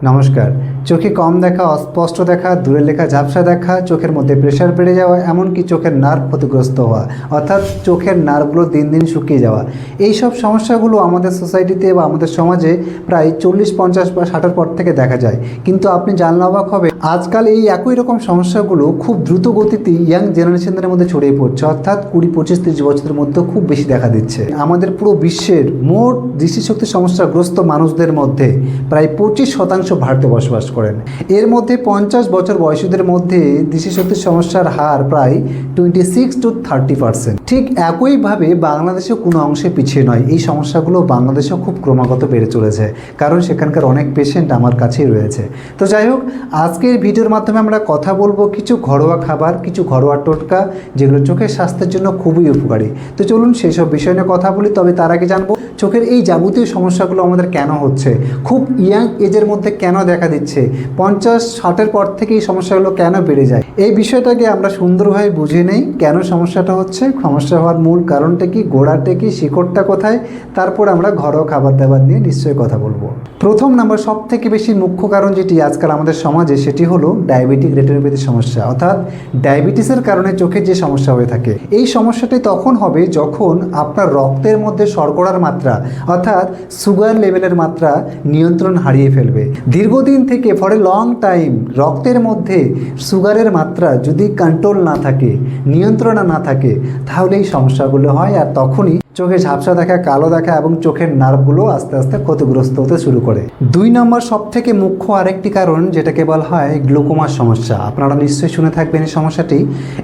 নমস্কার। চোখে কম দেখা, অস্পষ্ট দেখা, দূরের লেখা ঝাপসা দেখা, চোখের মধ্যে প্রেশার বেড়ে যাওয়া, এমনকি চোখের নার্ভ ক্ষতিগ্রস্ত হওয়া, অর্থাৎ চোখের নার্ভগুলো দিন দিন শুকিয়ে যাওয়া, এই সব সমস্যাগুলো আমাদের সোসাইটিতে বা আমাদের সমাজে প্রায় 40, 50 বা 60-এর পর থেকে দেখা যায়। কিন্তু আপনি জানলে অবাক হবে, আজকাল এই একই রকম সমস্যাগুলো খুব দ্রুত গতিতে ইয়াং জেনারেশনদের মধ্যে ছড়িয়ে পড়ছে, অর্থাৎ 20, 25, 30 বছরের মধ্যে খুব বেশি দেখা দিচ্ছে। আমাদের পুরো বিশ্বের মোট দৃষ্টিশক্তি সমস্যাগ্রস্ত মানুষদের মধ্যে প্রায় 25% ভারতে বসবাস করেন। এর মধ্যে 50 বছর বয়সীদের মধ্যে দৃষ্টিশক্তির সমস্যার হার প্রায় 26 to 30%। ঠিক একইভাবে বাংলাদেশেও কোনো অংশে পিছিয়ে নয়। এই সমস্যাগুলো বাংলাদেশেও খুব ক্রমাগত বেড়ে চলেছে, কারণ সেখানকার অনেক পেশেন্ট আমার কাছেই রয়েছে। তো যাই হোক, আজকের ভিডিওর মাধ্যমে আমরা কথা বলবো কিছু ঘরোয়া খাবার, কিছু ঘরোয়া টোটকা, যেগুলো চোখের স্বাস্থ্যের জন্য খুবই উপকারী। তো চলুন সেই সব বিষয় নিয়ে কথা বলি। তবে তার আগে জানবো চোখের এই যাবতীয় সমস্যাগুলো আমাদের কেন হচ্ছে, খুব ইয়াং এজের মধ্যে কেন দেখা দিচ্ছে, 50-60-এর পর থেকে এই সমস্যাগুলো কেন বেড়ে যায়, এই বিষয়টাকে আমরা সুন্দরভাবে বুঝে নেই। কেন সমস্যাটা হচ্ছে, সমস্যা হওয়ার মূল কারণটা কি, গোড়াটা কি, শিকড়টা কোথায়, তারপর আমরা ঘরোয়া খাবার দাবার নিয়ে নিশ্চয়ই কথা বলবো। প্রথম নাম্বার, সব থেকে বেশি মুখ্য কারণ যেটি আজকাল আমাদের সমাজে, সেটি হলো ডায়াবেটিক রেটিনোপ্যাথির সমস্যা, অর্থাৎ ডায়াবেটিসের কারণে চোখের যে সমস্যা হয়ে থাকে। এই সমস্যাটি তখন হবে যখন আপনার রক্তের মধ্যে শর্করার মাত্রা, অর্থাৎ সুগার লেভেলের মাত্রা নিয়ন্ত্রণ হারিয়ে ফেলবে। দীর্ঘদিন থেকে ফর এ লং টাইম রক্তের মধ্যে সুগারের মাত্রা যদি কন্ট্রোল না থাকে, নিয়ন্ত্রণ না থাকে, তাহলে এই সমস্যাগুলো হয়। আর তখনই চোখে ঝাপসা দেখা, কালো দেখা এবং চোখের নার্ভগুলো আস্তে আস্তে ক্ষতিগ্রস্ত হতে শুরু করে। 2 নম্বর সব থেকে মুখ্য আরেকটি কারণ, যেটাকে বলা হয় গ্লুকোমার সমস্যা। আপনারা নিশ্চয়ই শুনে থাকবেন এই সমস্যাটি।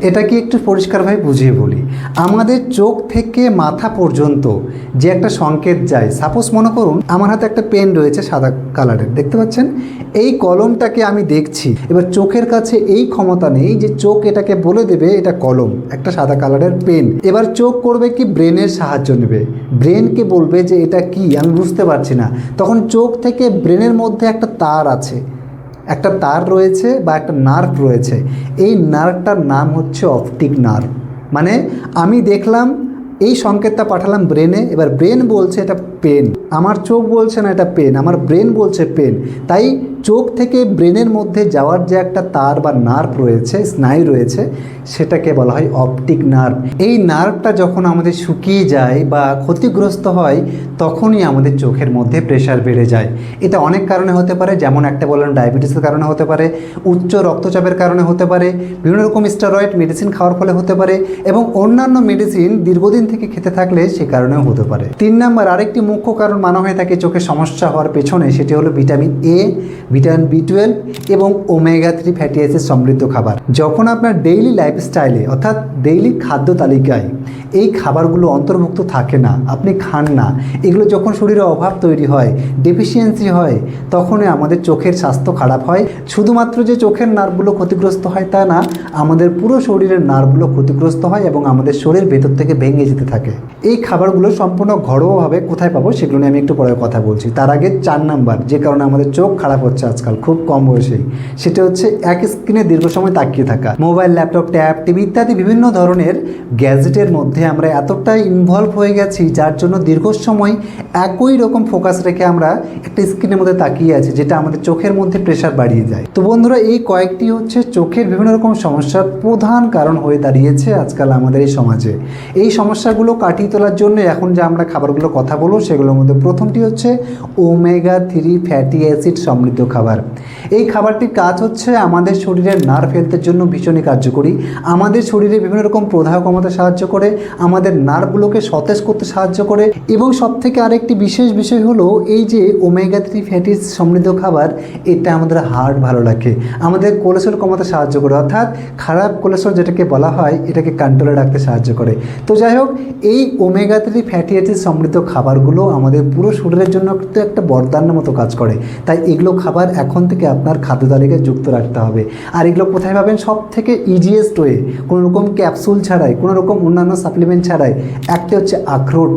এটাকে একটু পরিষ্কারভাবে বুঝিয়ে বলি। আমাদের চোখ থেকে মাথা পর্যন্ত যে একটা সংকেত যায়, সাপোজ মনে করুন আমার হাতে একটা পেন রয়েছে সাদা কালারের, দেখতে পাচ্ছেন? এই কলমটাকে আমি দেখছি, এবার চোখের কাছে এই ক্ষমতা নেই যে চোখ এটাকে বলে দেবে এটা কলম, একটা সাদা কালারের পেন। এবার চোখ করবে কি, ব্রেনের সাহায্য নেবে, ব্রেনকে বলবে যে এটা কি, আমি বুঝতে পারছি না। তখন চোখ থেকে ব্রেনের মধ্যে একটা তার আছে, একটা তার রয়েছে বা একটা নার্ভ রয়েছে। এই নার্ভটার নাম হচ্ছে অপটিক নার্ভ। মানে আমি দেখলাম, এই সংকেতটা পাঠালাম ব্রেনে, এবার ব্রেন বলছে এটা পেন, আমার চোখ বলছে না এটা পেন, আমার ব্রেন বলছে পেন। তাই চোখ থেকে ব্রেনের মধ্যে যাওয়ার যে একটা তার বা নার্ভ রয়েছে, স্নায়ু রয়েছে, সেটাকে বলা হয় অপটিক নার্ভ। এই নার্ভটা যখন আমাদের শুকিয়ে যায় বা ক্ষতিগ্রস্ত হয়, তখনই আমাদের চোখের মধ্যে প্রেশার বেড়ে যায়। এটা অনেক কারণে হতে পারে, যেমন একটা বললাম ডায়াবেটিসের কারণে হতে পারে, উচ্চ রক্তচাপের কারণে হতে পারে, বিভিন্ন রকম স্টেরয়েড মেডিসিন খাওয়ার ফলে হতে পারে, এবং অন্যান্য মেডিসিন দীর্ঘদিন থেকে খেতে থাকলে সে কারণেও হতে পারে। 3 নম্বর আরেকটি মুখ্য কারণ মানা হয়ে থাকে চোখের সমস্যা হওয়ার পেছনে, সেটি হলো ভিটামিন এ, ভিটামিন B12 এবং ওমেগা 3 ফ্যাটি অ্যাসিড সমৃদ্ধ খাবার। যখন আপনার ডেইলি লাইফস্টাইলে, অর্থাৎ ডেইলি খাদ্য তালিকায় এই খাবারগুলো অন্তর্ভুক্ত থাকে না, আপনি খান না, এগুলো যখন শরীরে অভাব তৈরি হয়, ডেফিসিয়েন্সি হয়, তখনই আমাদের চোখের স্বাস্থ্য খারাপ হয়। শুধুমাত্র যে চোখের নার্ভগুলো ক্ষতিগ্রস্ত হয় তা না, আমাদের পুরো শরীরের নার্ভগুলো ক্ষতিগ্রস্ত হয় এবং আমাদের শরীর ভেতর থেকে ভেঙে যেতে থাকে। এই খাবারগুলো সম্পূর্ণ ঘরোয়াভাবে কোথায় পাবো সেগুলো নিয়ে আমি একটু পরে কথা বলছি। তার আগে 4 নাম্বার যে কারণে আমাদের চোখ খারাপ হচ্ছে আজকাল খুব কম বয়সেই, সেটা হচ্ছে এক স্ক্রিনে দীর্ঘ সময় তাকিয়ে থাকা। মোবাইল, ল্যাপটপ, ট্যাব, টিভি ইত্যাদি বিভিন্ন ধরনের গ্যাজেটের মধ্যে আমরা এতটাই ইনভলভ হয়ে গেছি, যার জন্য দীর্ঘ সময় একই রকম ফোকাস রেখে আমরা একটা স্ক্রিনের মধ্যে তাকিয়ে আছি, যেটা আমাদের চোখের মধ্যে প্রেশার বাড়িয়ে যায়। তো বন্ধুরা, এই কয়েকটি হচ্ছে চোখের বিভিন্ন রকম সমস্যার প্রধান কারণ হয়ে দাঁড়িয়েছে আজকাল আমাদের এই সমাজে। এই সমস্যাগুলো কাটিয়ে তোলার জন্য এখন যে আমরা খাবারগুলো কথা বলবো, সেগুলোর মধ্যে প্রথমটি হচ্ছে ওমেগা 3 ফ্যাটি অ্যাসিড সমৃদ্ধ খাবার। এই খাবারটির কাজ হচ্ছে আমাদের শরীরের নার্ভ হেলথের জন্য ভীষণই কার্যকরী। আমাদের শরীরে বিভিন্ন রকম প্রদাহ কমাতে সাহায্য করে, আমাদের নার্ভগুলোকে সতেজ করতে সাহায্য করে, এবং সবথেকে আরেকটি বিশেষ বিষয় হলো এই যে ওমেগা 3 ফ্যাটি সমৃদ্ধ খাবার, এটা আমাদের হার্ট ভালো রাখে, আমাদের কোলেস্ট্রল কমাতে সাহায্য করে, অর্থাৎ খারাপ কোলেস্ট্রল যেটাকে বলা হয়, এটাকে কন্ট্রোলে রাখতে সাহায্য করে। তো যাই হোক, এই ওমেগা 3 ফ্যাটি অ্যাসিড সমৃদ্ধ খাবারগুলো আমাদের পুরো শরীরের জন্য কিন্তু একটা বরদানের মতো কাজ করে। তাই এগুলো খাবার এখন থেকে আপনার খাদ্য তালিকায় যুক্ত রাখতে হবে। আর এগুলো কোথায় পাবেন? সব থেকে ইজিয়েস্ট ওয়ে, কোনো রকম ক্যাপসুল ছাড়াই, কোনো রকম অন্যান্য সাপ্লিমেন্ট ছাড়াই, একটা হচ্ছে আখরোট।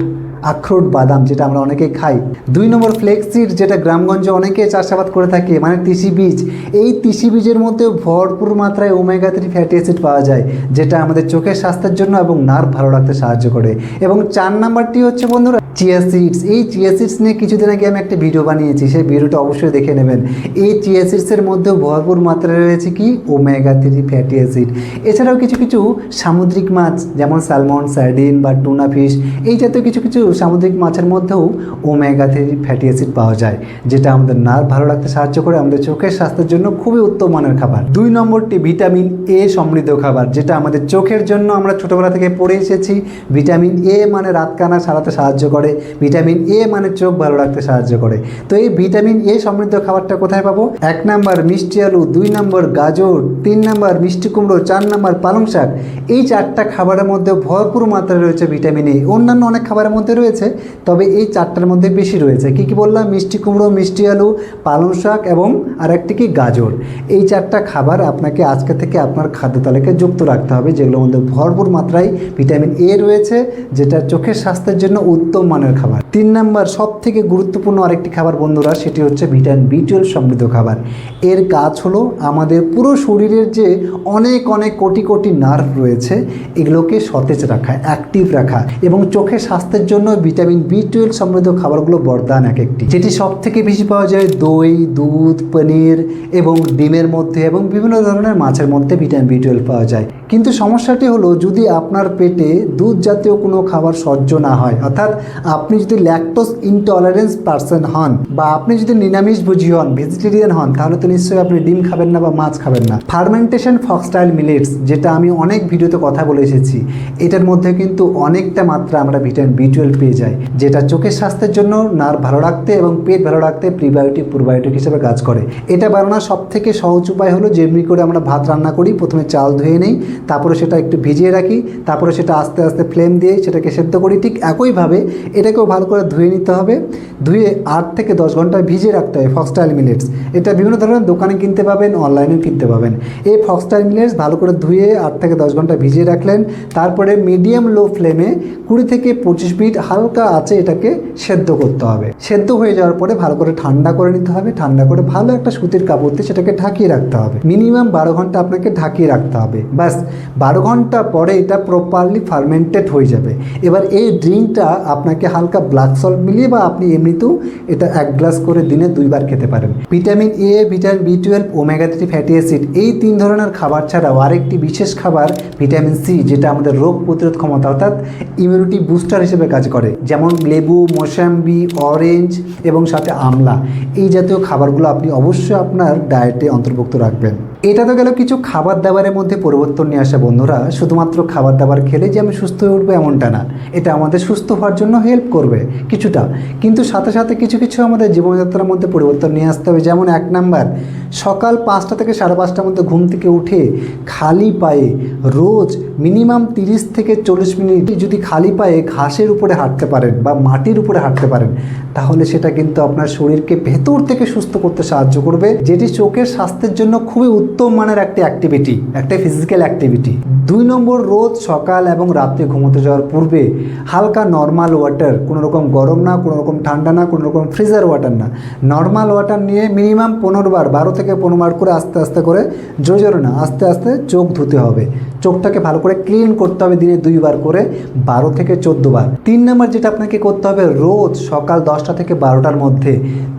আখরোট বাদাম যেটা আমরা অনেকেই খাই। 2 নম্বর ফ্লেক্সিড, যেটা গ্রামগঞ্জে অনেকে চাষাবাদ করে থাকে, মানে তিসি বীজ। এই তিসি বীজের মধ্যে ভরপুর মাত্রায় ওমেগা 3 ফ্যাটি অ্যাসিড পাওয়া যায়, যেটা আমাদের চোখের স্বাস্থ্যের জন্য এবং নার্ভ ভালো রাখতে সাহায্য করে। এবং 4 নাম্বারটি হচ্ছে বন্ধুরা চিয়া সিডস। এই চিয়া সিডস নিয়ে কিছুদিন আগে আমি একটা ভিডিও বানিয়েছি, সেই ভিডিওটা অবশ্যই দেখে নেবেন। এই চিয়া সিডসের মধ্যেও ভরপুর মাত্রায় রয়েছে কি ওমেগা 3 ফ্যাটি অ্যাসিড। এছাড়াও কিছু কিছু সামুদ্রিক মাছ যেমন স্যালমন, সার্ডিন বা টুনা ফিশ, এই জাতীয় কিছু কিছু সামুদ্রিক মাছের মধ্যেও ওমেগা 3 ফ্যাটি অ্যাসিড পাওয়া যায়, যেটা আমাদের নার্ভ ভালো রাখতে সাহায্য করে, আমাদের চোখের স্বাস্থ্যের জন্য খুবই উত্তম মানের খাবার। 2 নম্বরটি ভিটামিন এ সমৃদ্ধ খাবার, যেটা আমাদের চোখের জন্য আমরা ছোটোবেলা থেকে পড়ে এসেছি। ভিটামিন এ মানে রাত কানা সারাতে সাহায্য করে, ভিটামিন এ মানে চোখ ভালো রাখতে সাহায্য করে। তো এই ভিটামিন এ সমৃদ্ধ খাবারটা কোথায় পাবো? 1 নাম্বার মিষ্টি আলু, 2 নম্বর গাজর, 3 নম্বর মিষ্টি কুমড়ো, 4 নম্বর পালং শাক। এই 4টা খাবারের মধ্যে ভরপুর মাত্রায় রয়েছে ভিটামিন এ। অন্যান্য অনেক খাবারের মধ্যে রয়েছে, তবে এই 4টার মধ্যে বেশি রয়েছে। কি কি বললাম? মিষ্টি কুমড়ো, মিষ্টি আলু, পালং শাক এবং আরেকটি কি গাজর। এই 4টা খাবার আপনাকে আজকে থেকে আপনার খাদ্য তালিকায় যুক্ত রাখতে হবে, যেগুলোর মধ্যে ভরপুর মাত্রায় ভিটামিন এ রয়েছে, যেটা চোখের স্বাস্থ্যের জন্য উত্তম মানের খাবার। 3 নম্বর সব থেকে গুরুত্বপূর্ণ আরেকটি খাবার বন্ধুরা, সেটি হচ্ছে ভিটামিন B12 সমৃদ্ধ খাবার। এর কাজ হলো আমাদের পুরো শরীরের যে অনেক অনেক কোটি কোটি নার্ভ রয়েছে, এগুলোকে সতেজ রাখা, অ্যাক্টিভ রাখা, এবং চোখের স্বাস্থ্যের জন্য ভিটামিন B12 সমৃদ্ধ খাবারগুলো বরদান এক একটি। যেটি সব থেকে বেশি পাওয়া যায় দই, দুধ, পনির এবং ডিমের মধ্যে, এবং বিভিন্ন ধরনের মাছের মধ্যে ভিটামিন B12 পাওয়া যায়। কিন্তু সমস্যাটি হলো, যদি আপনার পেটে দুধ জাতীয় কোনো খাবার সহ্য না হয়, অর্থাৎ আপনি যদি ল্যাকটোজ ইনটলারেন্স পারসন হন, বা আপনি যদি নিরামিষভোজী হন, ভেজিটেরিয়ান হন, তাহলে তো নিশ্চয়ই আপনি ডিম খাবেন না বা মাছ খাবেন না। ফার্মেন্টেশন ফক্সটাইল মিলেটস, যেটা আমি অনেক ভিডিওতে কথা বলে এসেছি, এটার মধ্যে কিন্তু অনেকটা মাত্রা আমরা ভিটামিন B12 পেয়ে যাই, যেটা চোখের স্বাস্থ্যের জন্য, নার্ভ ভালো রাখতে এবং পেট ভালো রাখতে প্রিবায়োটিক প্রোবায়োটিক হিসেবে কাজ করে। এটা বানানোর সব থেকে সহজ উপায় হলো, যেমনি করে আমরা ভাত রান্না করি, প্রথমে চাল ধুয়ে নেই, তারপরে সেটা একটু ভিজিয়ে রাখি, তারপরে সেটা আস্তে আস্তে ফ্লেম দিয়ে সেটাকে সেদ্ধ করি। ঠিক একইভাবে এটাকেও ভালো করে ধুয়ে নিতে হবে, ধুয়ে 8 থেকে 10 ঘন্টা ভিজিয়ে রাখতে হবে ফক্সটাইল মিলেটস। এটা বিভিন্ন ধরনের দোকানে কিনতে পাবেন, অনলাইনেও কিনতে পাবেন। এই ফক্সটাইল মিলেটস ভালো করে ধুয়ে 8 থেকে 10 ঘন্টা ভিজিয়ে রাখলেন, তারপরে মিডিয়াম লো ফ্লেমে 20 থেকে 25 মিনিট হালকা আঁচে এটাকে সেদ্ধ করতে হবে। সেদ্ধ হয়ে যাওয়ার পরে ভালো করে ঠান্ডা করে নিতে হবে, ঠান্ডা করে ভালো একটা সুতির কাপড় দিয়ে সেটাকে ঢাকিয়ে রাখতে হবে। মিনিমাম 12 ঘন্টা আপনাকে ঢাকিয়ে রাখতে হবে। ব্যাস 12 ঘন্টা পরে এটা প্রপারলি ফার্মেন্টেড হয়ে যাবে। এবার এই ড্রিঙ্কটা আপনাকে হালকা ব্ল্যাক সল্ট মিলিয়ে, বা আপনি এমনিতেও এটা 1 গ্লাস করে দিনে 2 বার খেতে পারেন। Vitamin A, vitamin B12, omega 3 fatty acid, এই 3 ধরনের খাবার ছাড়াও আরেকটি বিশেষ খাবার ভিটামিন সি, যেটা আমাদের রোগ প্রতিরোধ ক্ষমতা অর্থাৎ ইমিউনিটি বুস্টার হিসেবে কাজ করে। যেমন লেবু, মোসাম্বি, অরেঞ্জ এবং সাথে আমলা, এই জাতীয় খাবারগুলো আপনি অবশ্যই আপনার ডায়েটে অন্তর্ভুক্ত রাখবেন। এটা তো গেল কিছু খাবার দাবারের মধ্যে পরিবর্তন নিয়ে আসা বন্ধুরা। শুধুমাত্র খাবার দাবার খেলে যে আমি সুস্থ হয়ে উঠবো এমনটা না, এটা আমাদের সুস্থ হওয়ার জন্য হেল্প করবে কিছুটা, কিন্তু সাথে সাথে কিছু কিছু আমাদের জীবনযাত্রার মধ্যে পরিবর্তন নিয়ে আসতে হবে। যেমন 1 নাম্বার, সকাল 5টা থেকে 5:30টার মধ্যে ঘুম থেকে উঠে খালি পায়ে রোজ মিনিমাম 30 থেকে 40 মিনিট যদি খালি পায়ে ঘাসের উপরে হাঁটতে পারেন বা মাটির উপরে হাঁটতে পারেন, তাহলে সেটা কিন্তু আপনার শরীরকে ভেতর থেকে সুস্থ করতে সাহায্য করবে, যেটি চোখের স্বাস্থ্যের জন্য খুবই উত্তম মানের একটি অ্যাক্টিভিটি, একটা ফিজিক্যাল অ্যাক্টিভিটি। 2 নম্বর, রোজ সকাল এবং রাত্রে ঘুমোতে যাওয়ার পূর্বে হালকা নর্মাল ওয়াটার, কোনো রকম গরম না, কোনো রকম ঠান্ডা না, কোনো রকম ফ্রিজার ওয়াটার না, নর্মাল ওয়াটার নিয়ে মিনিমাম 15 বার, 12 থেকে 15 বার করে আস্তে আস্তে করে, জোরে জোরে না, আস্তে আস্তে চোখ ধুতে হবে। চোখটাকে ভালো করে ক্লিন করতে হবে দিনে 2 বার করে, 12 থেকে 14 বার। 3 নম্বর যেটা আপনাকে করতে হবে, রোজ সকাল 10টা থেকে 12টার মধ্যে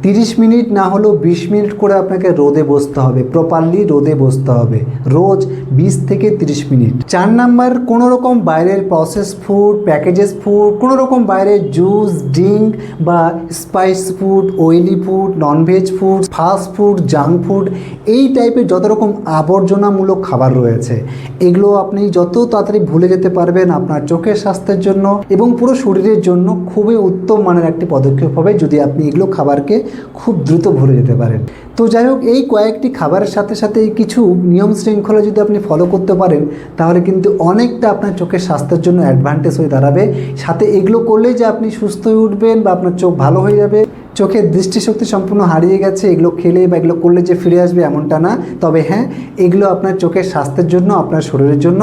30 মিনিট না হলেও 20 মিনিট করে আপনাকে রোদে বসতে হবে, প্রপারলি রোদে বসতে হবে রোজ 20 থেকে 30 মিনিট। 4 নাম্বার, কোনো রকম বাইরের প্রসেস ফুড, প্যাকেজেস ফুড, কোনো রকম বাইরের জুস, ড্রিঙ্ক বা spice food, oily food, non veg food, fast food, junk food, এই টাইপের যত রকম আবর্জনামূলক খাবার রয়েছে, এগুলো আপনি যত তাড়াতাড়ি ভুলে যেতে পারবেন, আপনার চোখের স্বাস্থ্যের জন্য এবং পুরো শরীরের জন্য খুবই উত্তম মানের একটি পদক্ষেপ হবে, যদি আপনি এগুলো খাবারকে খুব দ্রুত ভুলে যেতে পারেন। তো যাই হোক, এই কয়েকটি খাবারের সাথে সাথে কিছু নিয়ম শৃঙ্খলা যদি আপনি ফলো করতে পারেন, তাহলে কিন্তু অনেকটা আপনার চোখের স্বাস্থ্যের জন্য অ্যাডভান্টেজ হয়ে দাঁড়াবে। সাথে এগুলো করলেই যে আপনি সুস্থ হয়ে উঠবেন বা আপনার চোখ ভালো হয়ে যাবে, চোখের দৃষ্টিশক্তি সম্পূর্ণ হারিয়ে গেছে, এগুলো খেলে বা এগুলো করলে যে ফিরে আসবে এমনটা না। তবে হ্যাঁ, এগুলো আপনার চোখের স্বাস্থ্যের জন্য, আপনার শরীরের জন্য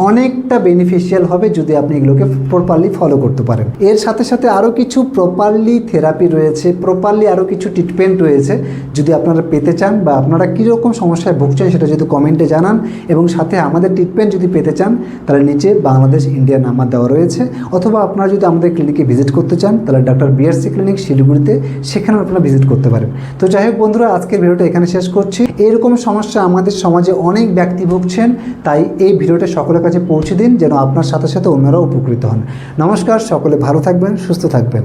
অনেকটা বেনিফিশিয়াল হবে যদি আপনি এগুলোকে প্রপারলি ফলো করতে পারেন। এর সাথে সাথে আরও কিছু প্রপারলি থেরাপি রয়েছে, প্রপারলি আরও কিছু ট্রিটমেন্ট রয়েছে। যদি আপনারা পেতে চান বা আপনারা কীরকম সমস্যায় ভুগছেন সেটা যদি কমেন্টে জানান, এবং সাথে আমাদের ট্রিটমেন্ট যদি পেতে চান তাহলে নিচে বাংলাদেশ ইন্ডিয়া নাম্বার দেওয়া রয়েছে, অথবা আপনারা যদি আমাদের ক্লিনিকে ভিজিট করতে চান তাহলে ডক্টর বিআরসি ক্লিনিক শিলিগুড়িতে, সেখানে আপনারা ভিজিট করতে পারেন। তো যাই হোক বন্ধুরা, আজকের ভিডিওটা এখানে শেষ করছি। এরকম সমস্যা আমাদের সমাজে অনেক ব্যক্তি ভুগছেন, তাই এই ভিডিওটা সকলের কাছে পৌঁছে দিন যেন আপনার সাথে সাথে অন্যরাও উপকৃত হন। নমস্কার, সকলে ভালো থাকবেন, সুস্থ থাকবেন।